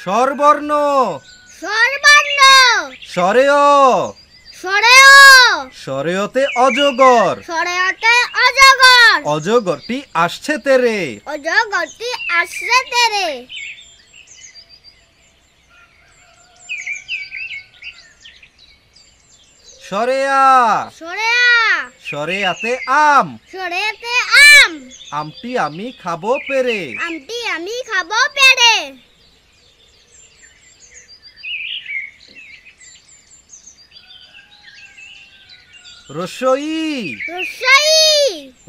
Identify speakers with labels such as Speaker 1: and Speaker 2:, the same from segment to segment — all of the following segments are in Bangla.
Speaker 1: স্বরবর্ণ
Speaker 2: স্বরবর্ণ
Speaker 1: স্বরেয়
Speaker 2: স্বরেয়
Speaker 1: স্বরেয়তে অজগর
Speaker 2: স্বরেয়তে অজগর
Speaker 1: অজগরটি আসছে তেরে
Speaker 2: অজগরটি আসছে তেরে
Speaker 1: স্বরেয়া
Speaker 2: স্বরেয়া
Speaker 1: স্বরেয়াতে আম
Speaker 2: স্বরেয়াতে আম
Speaker 1: আমটি আমি খাবো পেরে
Speaker 2: আমটি আমি খাবো পেরে
Speaker 1: রসই
Speaker 2: রসই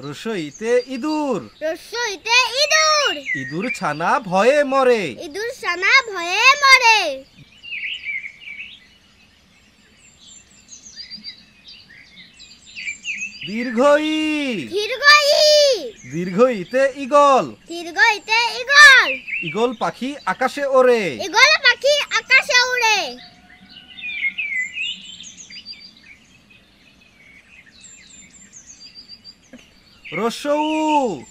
Speaker 1: রসইতে ইঁদুর
Speaker 2: রসইতে ইঁদুর
Speaker 1: ইঁদুর ছানা ভয়ে মরে
Speaker 2: ইঁদুর ছানা ভয়ে মরে
Speaker 1: দীর্ঘই
Speaker 2: দীর্ঘই
Speaker 1: দীর্ঘইতে ঈগল
Speaker 2: দীর্ঘইতে ঈগল
Speaker 1: ঈগল পাখি আকাশে ওড়ে
Speaker 2: ঈগল পাখি আকাশে উড়ে
Speaker 1: রসৌ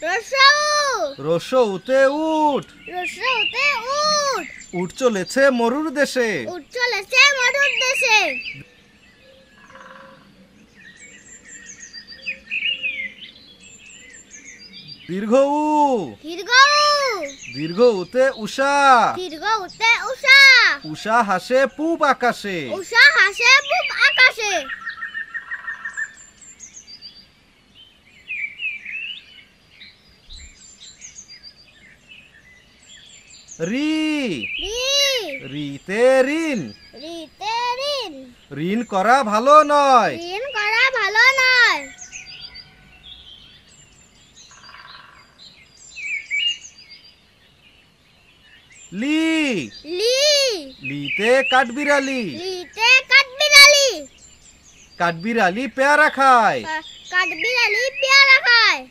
Speaker 2: রসৌ
Speaker 1: রসৌতে উট
Speaker 2: রসৌতে উট
Speaker 1: উট চলেছে মরুর দেশে
Speaker 2: উট চলেছে মরুর দেশে
Speaker 1: দীর্ঘ উ
Speaker 2: দীর্ঘ
Speaker 1: দীর্ঘ উতে উষা
Speaker 2: দীর্ঘ উতে উষা
Speaker 1: উষা হাসে পূব আকাশে
Speaker 2: উষা হাসে পূব আকাশে
Speaker 1: রি
Speaker 2: রি
Speaker 1: রিতে ঋণ
Speaker 2: রিতে ঋণ
Speaker 1: ঋণ করা ভালো নয়
Speaker 2: ঋণ করা ভালো নয়
Speaker 1: লি
Speaker 2: লি
Speaker 1: লিতে কাঠবিড়ালি
Speaker 2: লিতে কাঠবিড়ালি
Speaker 1: কাঠবিড়ালি পেয়ারা খায়
Speaker 2: কাঠবিড়ালি পেয়ারা খায়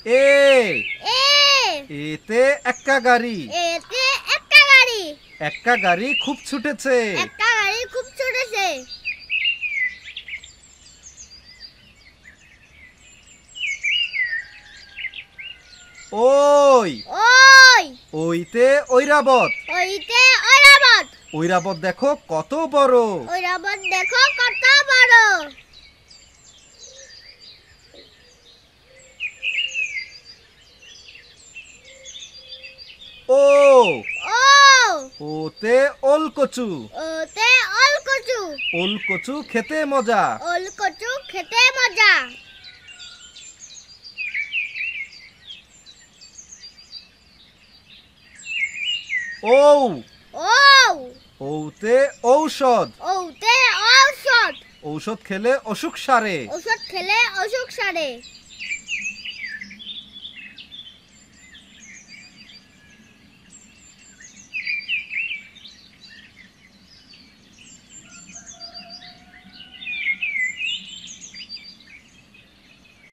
Speaker 1: এ
Speaker 2: এ
Speaker 1: এতে এক্কা গাড়ি
Speaker 2: এতে একটা গাড়ি
Speaker 1: এক্কা গাড়ি খুব ছুটেছে
Speaker 2: একটা গাড়ি খুব ছুটেছে
Speaker 1: ওই
Speaker 2: ওই
Speaker 1: ওইতে ঐরাবত
Speaker 2: ওইতে ঐরাবত
Speaker 1: ঐরাবত দেখো কত বড়
Speaker 2: ঐরাবত দেখো কত বড়
Speaker 1: ও
Speaker 2: ও
Speaker 1: ওতে ওলকচু
Speaker 2: ওতে ওলকচু
Speaker 1: ওলকচু খেতে মজা
Speaker 2: ওলকচু খেতে মজা
Speaker 1: ও
Speaker 2: ও
Speaker 1: ওতে ঔষধ
Speaker 2: ওতে ঔষধ
Speaker 1: ঔষধ খেলে অসুখ সারে
Speaker 2: ওষুধ খেলে অসুখ সারে